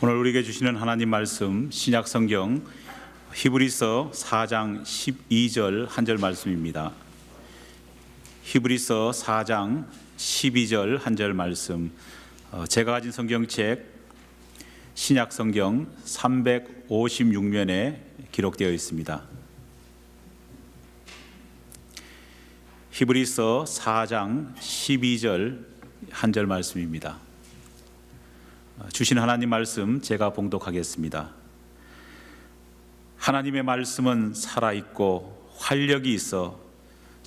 오늘 우리에게 주시는 하나님 말씀 신약 성경 히브리서 4장 12절 한 절 말씀입니다. 히브리서 4장 12절 한 절 말씀, 제가 가진 성경책 신약 성경 356면에 기록되어 있습니다. 히브리서 4장 12절 한 절 말씀입니다. 주신 하나님 말씀 제가 봉독하겠습니다. 하나님의 말씀은 살아있고 활력이 있어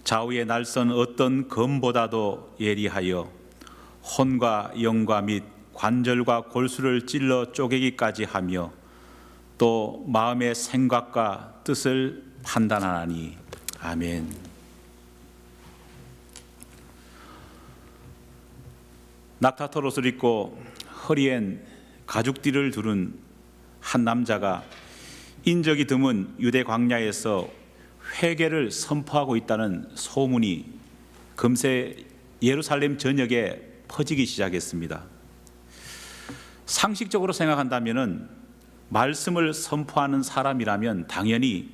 좌우의 날선 어떤 검보다도 예리하여 혼과 영과 및 관절과 골수를 찔러 쪼개기까지 하며 또 마음의 생각과 뜻을 판단하나니. 아멘. 낙타털 옷을 입고 허리엔 가죽띠를 두른 한 남자가 인적이 드문 유대 광야에서 회개를 선포하고 있다는 소문이 금세 예루살렘 전역에 퍼지기 시작했습니다. 상식적으로 생각한다면 말씀을 선포하는 사람이라면 당연히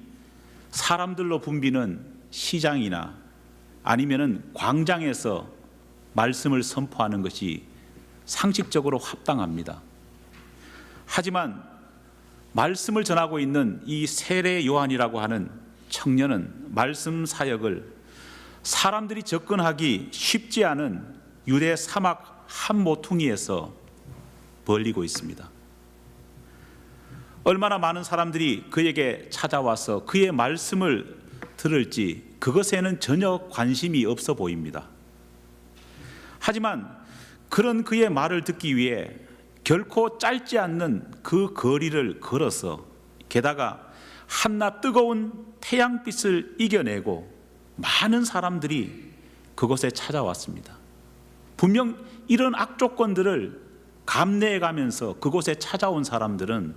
사람들로 붐비는 시장이나 아니면은 광장에서 말씀을 선포하는 것이 상식적으로 합당합니다. 하지만 말씀을 전하고 있는 이 세례 요한이라고 하는 청년은 말씀 사역을 사람들이 접근하기 쉽지 않은 유대 사막 한 모퉁이에서 벌이고 있습니다. 얼마나 많은 사람들이 그에게 찾아와서 그의 말씀을 들을지 그것에는 전혀 관심이 없어 보입니다. 하지만 그런 그의 말을 듣기 위해 결코 짧지 않는 그 거리를 걸어서 게다가 한낮 뜨거운 태양빛을 이겨내고 많은 사람들이 그곳에 찾아왔습니다. 분명 이런 악조건들을 감내해가면서 그곳에 찾아온 사람들은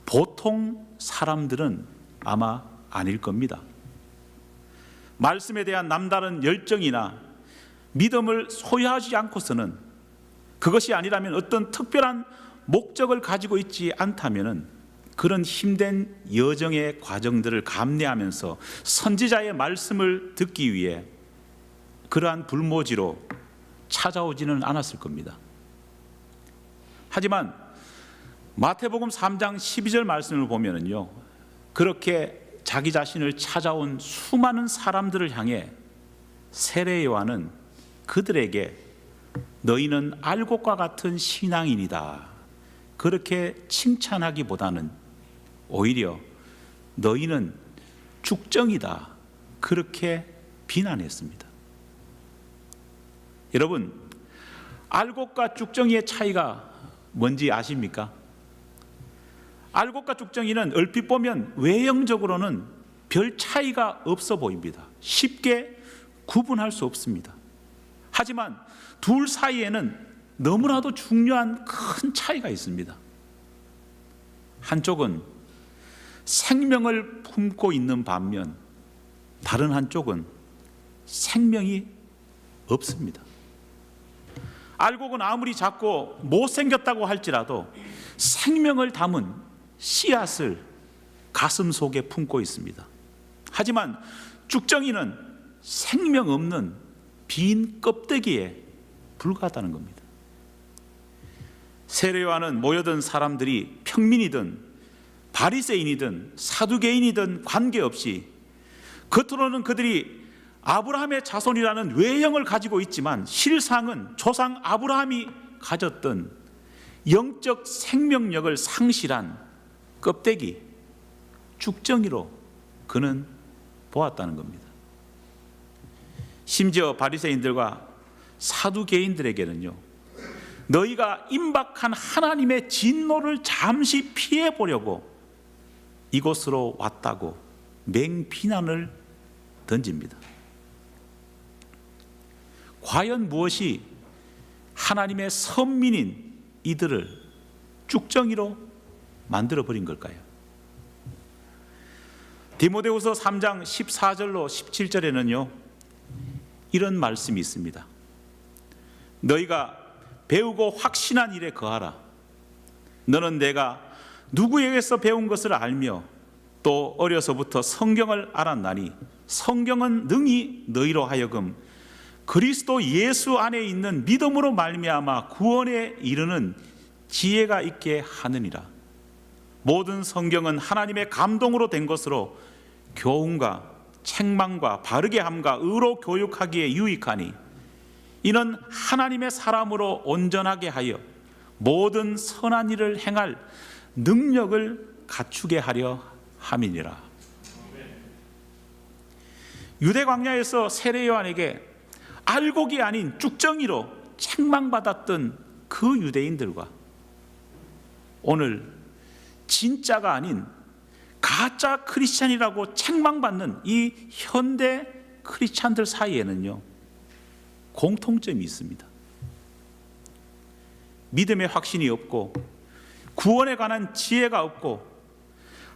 보통 사람들은 아마 아닐 겁니다. 말씀에 대한 남다른 열정이나 믿음을 소유하지 않고서는, 그것이 아니라면 어떤 특별한 목적을 가지고 있지 않다면 그런 힘든 여정의 과정들을 감내하면서 선지자의 말씀을 듣기 위해 그러한 불모지로 찾아오지는 않았을 겁니다. 하지만 마태복음 3장 12절 말씀을 보면은요, 그렇게 자기 자신을 찾아온 수많은 사람들을 향해 세례 요한은 그들에게 너희는 알곡과 같은 신앙인이다 그렇게 칭찬하기보다는 오히려 너희는 쭉정이다 그렇게 비난했습니다. 여러분, 알곡과 쭉정이의 차이가 뭔지 아십니까? 알곡과 쭉정이는 얼핏 보면 외형적으로는 별 차이가 없어 보입니다. 쉽게 구분할 수 없습니다. 하지만 둘 사이에는 너무나도 중요한 큰 차이가 있습니다. 한쪽은 생명을 품고 있는 반면 다른 한쪽은 생명이 없습니다. 알곡은 아무리 작고 못생겼다고 할지라도 생명을 담은 씨앗을 가슴 속에 품고 있습니다. 하지만 쭉정이는 생명 없는 빈 껍데기에 불과하다는 겁니다. 세례 요한은 모여든 사람들이 평민이든 바리새인이든 사두개인이든 관계없이 겉으로는 그들이 아브라함의 자손이라는 외형을 가지고 있지만 실상은 조상 아브라함이 가졌던 영적 생명력을 상실한 껍데기, 쭉정이로 그는 보았다는 겁니다. 심지어 바리새인들과 사두개인들에게는요, 너희가 임박한 하나님의 진노를 잠시 피해 보려고 이곳으로 왔다고 맹비난을 던집니다. 과연 무엇이 하나님의 선민인 이들을 쭉정이로 만들어버린 걸까요? 디모데후서 3장 14절로 17절에는요 이런 말씀이 있습니다. 너희가 배우고 확신한 일에 거하라. 너는 내가 누구에게서 배운 것을 알며 또 어려서부터 성경을 알았나니 성경은 능히 너희로 하여금 그리스도 예수 안에 있는 믿음으로 말미암아 구원에 이르는 지혜가 있게 하느니라. 모든 성경은 하나님의 감동으로 된 것으로 교훈과 책망과 바르게 함과 의로 교육하기에 유익하니 이는 하나님의 사람으로 온전하게 하여 모든 선한 일을 행할 능력을 갖추게 하려 함이니라. 유대 광야에서 세례 요한에게 알곡이 아닌 쭉정이로 책망받았던 그 유대인들과 오늘 진짜가 아닌 가짜 크리스찬이라고 책망받는 이 현대 크리스찬들 사이에는요, 공통점이 있습니다. 믿음의 확신이 없고 구원에 관한 지혜가 없고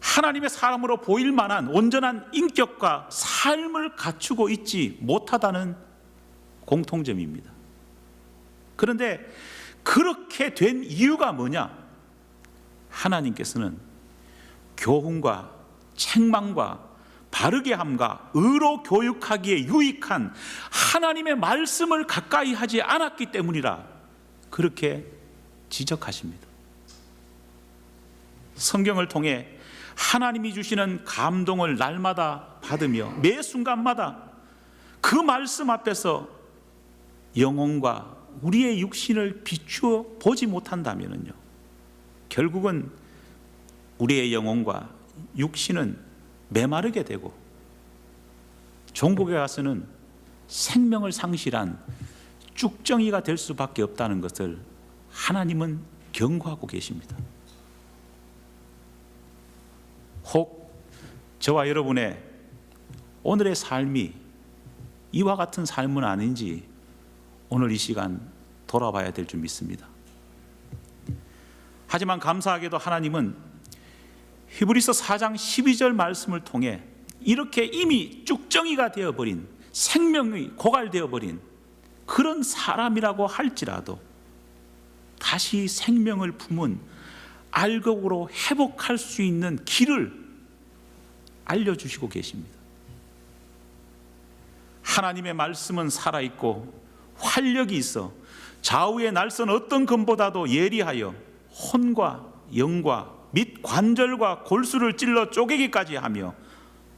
하나님의 사람으로 보일 만한 온전한 인격과 삶을 갖추고 있지 못하다는 공통점입니다. 그런데 그렇게 된 이유가 뭐냐? 하나님께서는 교훈과 책망과 바르게 함과 의로 교육하기에 유익한 하나님의 말씀을 가까이 하지 않았기 때문이라 그렇게 지적하십니다. 성경을 통해 하나님이 주시는 감동을 날마다 받으며 매 순간마다 그 말씀 앞에서 영혼과 우리의 육신을 비추어 보지 못한다면요, 결국은 우리의 영혼과 육신은 메마르게 되고 종국에 가서는 생명을 상실한 쭉정이가 될 수밖에 없다는 것을 하나님은 경고하고 계십니다. 혹 저와 여러분의 오늘의 삶이 이와 같은 삶은 아닌지 오늘 이 시간 돌아봐야 될 줄 믿습니다. 하지만 감사하게도 하나님은 히브리서 4장 12절 말씀을 통해 이렇게 이미 쭉정이가 되어버린, 생명이 고갈되어버린 그런 사람이라고 할지라도 다시 생명을 품은 알곡으로 회복할 수 있는 길을 알려주시고 계십니다. 하나님의 말씀은 살아있고 활력이 있어 좌우의 날선 어떤 검보다도 예리하여 혼과 영과 및 관절과 골수를 찔러 쪼개기까지 하며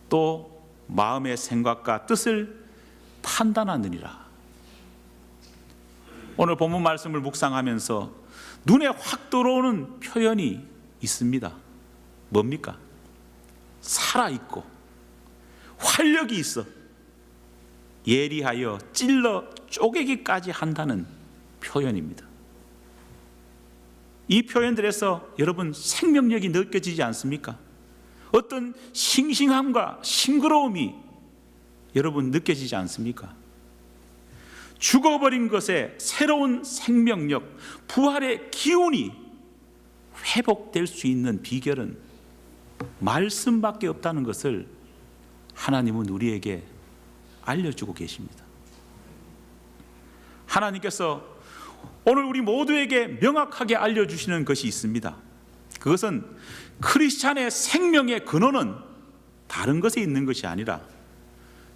또 마음의 생각과 뜻을 판단하느니라. 오늘 본문 말씀을 묵상하면서 눈에 확 들어오는 표현이 있습니다. 뭡니까? 살아있고 활력이 있어 예리하여 찔러 쪼개기까지 한다는 표현입니다. 이 표현들에서 여러분 생명력이 느껴지지 않습니까? 어떤 싱싱함과 싱그러움이 여러분 느껴지지 않습니까? 죽어버린 것에 새로운 생명력, 부활의 기운이 회복될 수 있는 비결은 말씀밖에 없다는 것을 하나님은 우리에게 알려주고 계십니다. 하나님께서 오늘 우리 모두에게 명확하게 알려주시는 것이 있습니다. 그것은 크리스찬의 생명의 근원은 다른 것에 있는 것이 아니라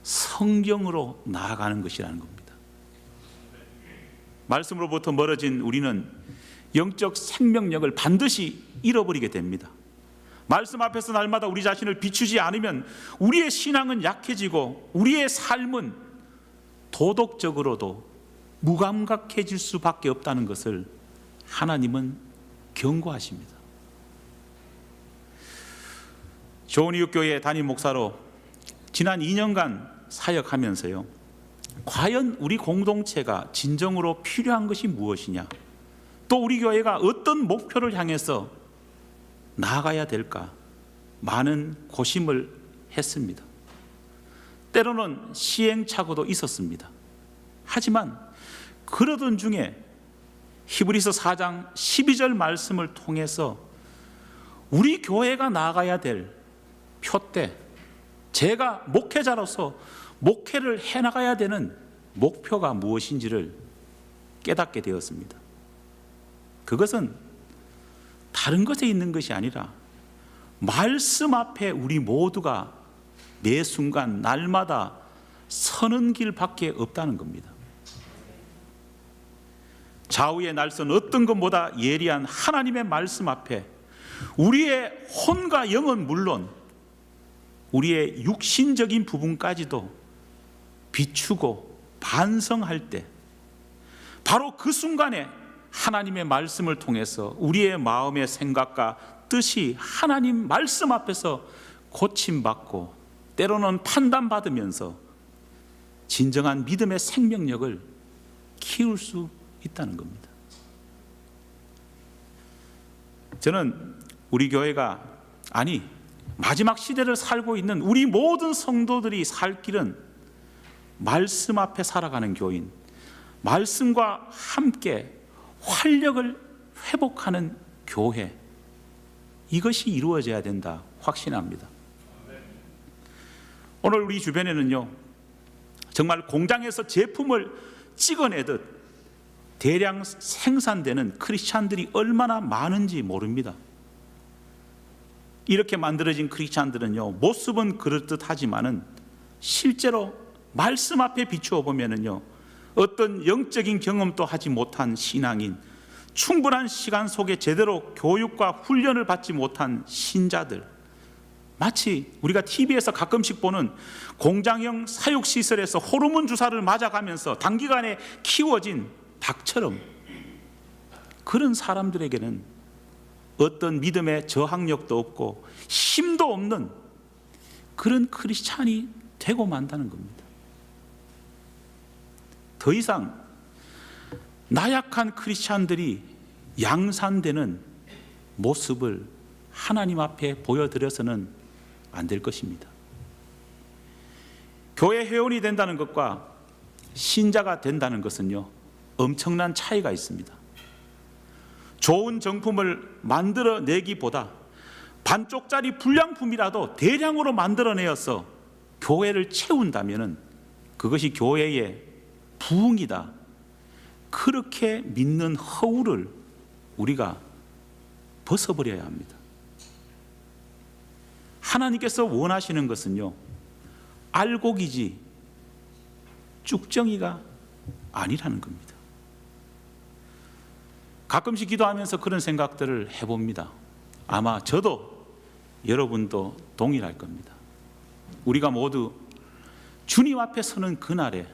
성경으로 나아가는 것이라는 겁니다. 말씀으로부터 멀어진 우리는 영적 생명력을 반드시 잃어버리게 됩니다. 말씀 앞에서 날마다 우리 자신을 비추지 않으면 우리의 신앙은 약해지고 우리의 삶은 도덕적으로도 무감각해질 수밖에 없다는 것을 하나님은 경고하십니다. 좋은이웃교회 담임 목사로 지난 2년간 사역하면서요, 과연 우리 공동체가 진정으로 필요한 것이 무엇이냐, 또 우리 교회가 어떤 목표를 향해서 나아가야 될까 많은 고심을 했습니다. 때로는 시행착오도 있었습니다. 하지만 그러던 중에 히브리서 4장 12절 말씀을 통해서 우리 교회가 나아가야 될 표대, 제가 목회자로서 목회를 해나가야 되는 목표가 무엇인지를 깨닫게 되었습니다. 그것은 다른 것에 있는 것이 아니라 말씀 앞에 우리 모두가 매 순간 날마다 서는 길밖에 없다는 겁니다. 좌우의 날선 어떤 것보다 예리한 하나님의 말씀 앞에 우리의 혼과 영은 물론 우리의 육신적인 부분까지도 비추고 반성할 때 바로 그 순간에 하나님의 말씀을 통해서 우리의 마음의 생각과 뜻이 하나님 말씀 앞에서 고침받고 때로는 판단받으면서 진정한 믿음의 생명력을 키울 수 있다는 겁니다. 저는 우리 교회가 마지막 시대를 살고 있는 우리 모든 성도들이 살 길은 말씀 앞에 살아가는 교인, 말씀과 함께 활력을 회복하는 교회, 이것이 이루어져야 된다 확신합니다. 오늘 우리 주변에는요, 정말 공장에서 제품을 찍어내듯 대량 생산되는 크리스찬들이 얼마나 많은지 모릅니다. 이렇게 만들어진 크리스찬들은요, 모습은 그럴듯하지만은 실제로 말씀 앞에 비추어 보면은요, 어떤 영적인 경험도 하지 못한 신앙인, 충분한 시간 속에 제대로 교육과 훈련을 받지 못한 신자들, 마치 우리가 TV에서 가끔씩 보는 공장형 사육시설에서 호르몬 주사를 맞아가면서 단기간에 키워진 닭처럼, 그런 사람들에게는 어떤 믿음의 저항력도 없고 힘도 없는 그런 크리스찬이 되고 만다는 겁니다. 더 이상 나약한 크리스찬들이 양산되는 모습을 하나님 앞에 보여드려서는 안 될 것입니다. 교회 회원이 된다는 것과 신자가 된다는 것은요, 엄청난 차이가 있습니다. 좋은 정품을 만들어내기보다 반쪽짜리 불량품이라도 대량으로 만들어내어서 교회를 채운다면 그것이 교회의 부흥이다, 그렇게 믿는 허울을 우리가 벗어버려야 합니다. 하나님께서 원하시는 것은요, 알곡이지 쭉정이가 아니라는 겁니다. 가끔씩 기도하면서 그런 생각들을 해봅니다. 아마 저도 여러분도 동일할 겁니다. 우리가 모두 주님 앞에 서는 그날에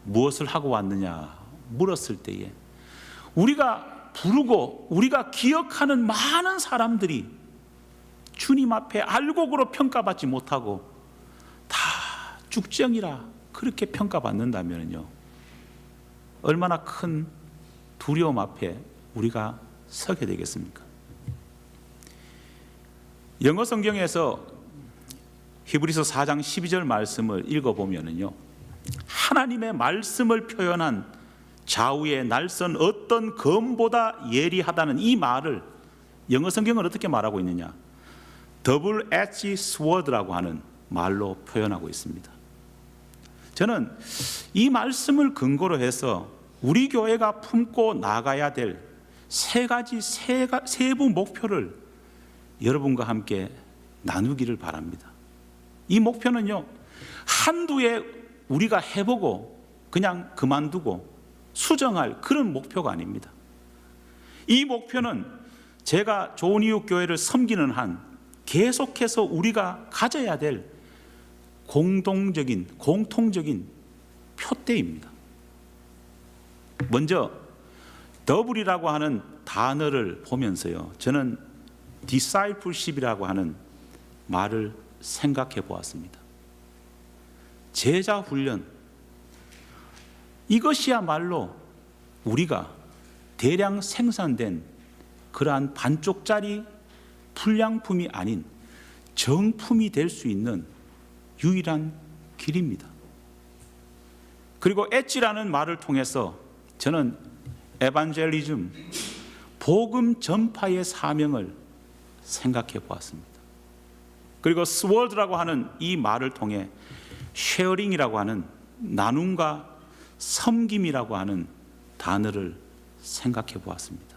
무엇을 하고 왔느냐 물었을 때에 우리가 부르고 우리가 기억하는 많은 사람들이 주님 앞에 알곡으로 평가받지 못하고 다 쭉정이라 그렇게 평가받는다면요, 얼마나 큰 두려움 앞에 우리가 서게 되겠습니까? 영어 성경에서 히브리서 4장 12절 말씀을 읽어보면요, 하나님의 말씀을 표현한 좌우의 날선 어떤 검보다 예리하다는 이 말을 영어 성경은 어떻게 말하고 있느냐, 더블 엣지 스워드라고 하는 말로 표현하고 있습니다. 저는 이 말씀을 근거로 해서 우리 교회가 품고 나가야 될 세부 목표를 여러분과 함께 나누기를 바랍니다. 이 목표는요, 한두 해 우리가 해보고 그냥 그만두고 수정할 그런 목표가 아닙니다. 이 목표는 제가 좋은 이웃 교회를 섬기는 한 계속해서 우리가 가져야 될 공통적인 표대입니다. 먼저 더블이라고 하는 단어를 보면서요, 저는 discipleship이라고 하는 말을 생각해 보았습니다. 제자 훈련, 이것이야말로 우리가 대량 생산된 그러한 반쪽짜리 불량품이 아닌 정품이 될 수 있는 유일한 길입니다. 그리고 엣지라는 말을 통해서 저는 에반젤리즘, 복음 전파의 사명을 생각해 보았습니다. 그리고 스워드라고 하는 이 말을 통해 쉐어링이라고 하는 나눔과 섬김이라고 하는 단어를 생각해 보았습니다.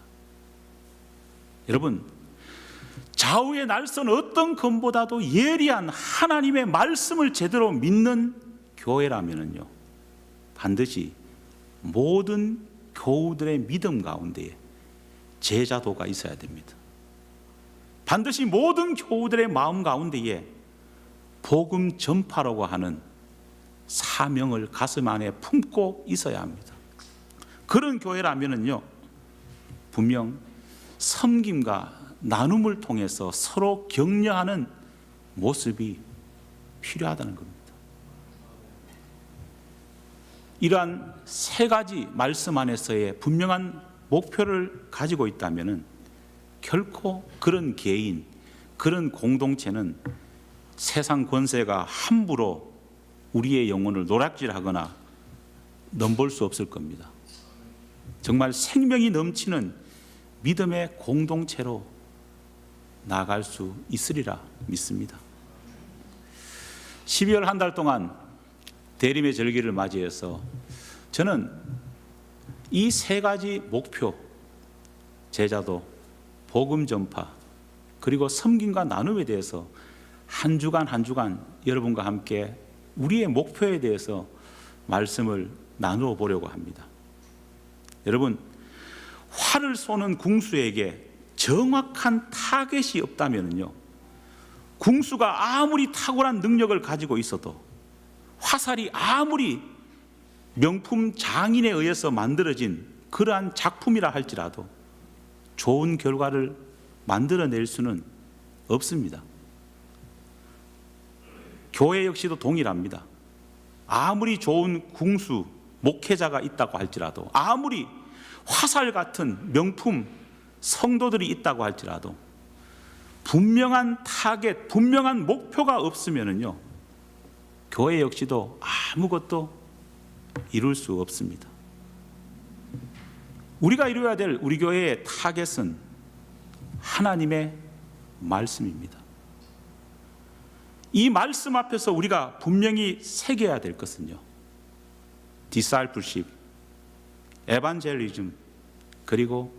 여러분, 좌우의 날선 어떤 검보다도 예리한 하나님의 말씀을 제대로 믿는 교회라면요, 반드시 모든 교우들의 믿음 가운데에 제자도가 있어야 됩니다. 반드시 모든 교우들의 마음 가운데에 복음 전파라고 하는 사명을 가슴 안에 품고 있어야 합니다. 그런 교회라면요, 분명 섬김과 나눔을 통해서 서로 격려하는 모습이 필요하다는 겁니다. 이러한 세 가지 말씀 안에서의 분명한 목표를 가지고 있다면 결코 그런 개인, 그런 공동체는 세상 권세가 함부로 우리의 영혼을 노략질하거나 넘볼 수 없을 겁니다. 정말 생명이 넘치는 믿음의 공동체로 나아갈 수 있으리라 믿습니다. 12월 한 달 동안 대림의 절기를 맞이해서 저는 이 세 가지 목표, 제자도, 복음 전파, 그리고 섬김과 나눔에 대해서 한 주간 한 주간 여러분과 함께 우리의 목표에 대해서 말씀을 나누어 보려고 합니다. 여러분, 활을 쏘는 궁수에게 정확한 타겟이 없다면요, 궁수가 아무리 탁월한 능력을 가지고 있어도, 화살이 아무리 명품 장인에 의해서 만들어진 그러한 작품이라 할지라도 좋은 결과를 만들어낼 수는 없습니다. 교회 역시도 동일합니다. 아무리 좋은 궁수, 목회자가 있다고 할지라도, 아무리 화살 같은 명품 성도들이 있다고 할지라도 분명한 타겟, 분명한 목표가 없으면요, 교회 역시도 아무것도 이룰 수 없습니다. 우리가 이루어야 될 우리 교회의 타겟은 하나님의 말씀입니다. 이 말씀 앞에서 우리가 분명히 새겨야 될 것은요, discipleship, evangelism, 그리고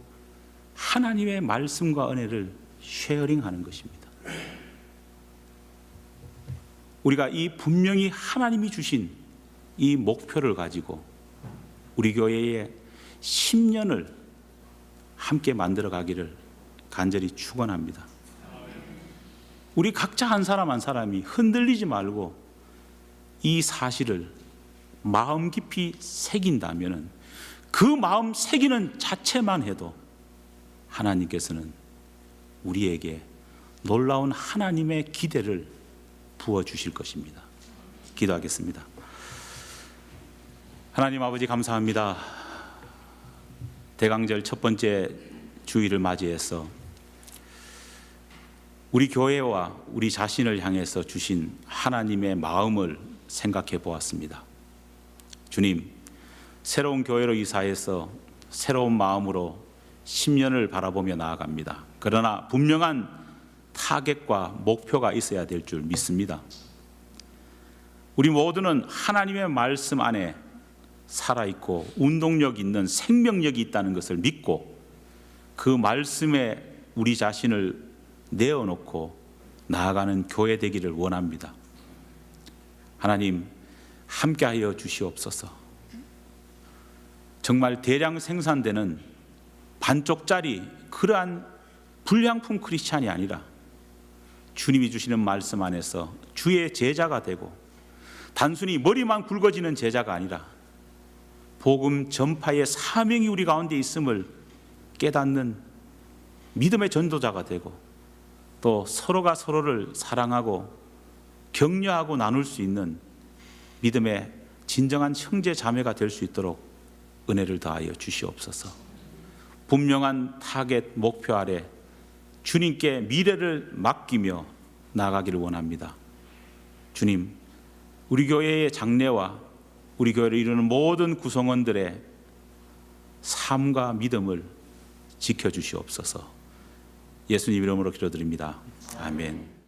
하나님의 말씀과 은혜를 쉐어링하는 것입니다. 우리가 이 분명히 하나님이 주신 이 목표를 가지고 우리 교회의 10년을 함께 만들어 가기를 간절히 축원합니다. 우리 각자 한 사람 한 사람이 흔들리지 말고 이 사실을 마음 깊이 새긴다면, 그 마음 새기는 자체만 해도 하나님께서는 우리에게 놀라운 하나님의 기대를 부어주실 것입니다. 기도하겠습니다. 하나님 아버지, 감사합니다. 대강절 첫 번째 주일을 맞이해서 우리 교회와 우리 자신을 향해서 주신 하나님의 마음을 생각해 보았습니다. 주님, 새로운 교회로 이사해서 새로운 마음으로 10년을 바라보며 나아갑니다. 그러나 분명한 타겟과 목표가 있어야 될 줄 믿습니다. 우리 모두는 하나님의 말씀 안에 살아있고 운동력 있는 생명력이 있다는 것을 믿고 그 말씀에 우리 자신을 내어놓고 나아가는 교회 되기를 원합니다. 하나님, 함께하여 주시옵소서. 정말 대량 생산되는 반쪽짜리 그러한 불량품 크리스찬이 아니라 주님이 주시는 말씀 안에서 주의 제자가 되고, 단순히 머리만 굵어지는 제자가 아니라 복음 전파의 사명이 우리 가운데 있음을 깨닫는 믿음의 전도자가 되고, 또 서로가 서로를 사랑하고 격려하고 나눌 수 있는 믿음의 진정한 형제 자매가 될 수 있도록 은혜를 더하여 주시옵소서. 분명한 타겟 목표 아래 주님께 미래를 맡기며 나아가기를 원합니다. 주님, 우리 교회의 장래와 우리 교회를 이루는 모든 구성원들의 삶과 믿음을 지켜주시옵소서. 예수님 이름으로 기도드립니다. 아멘.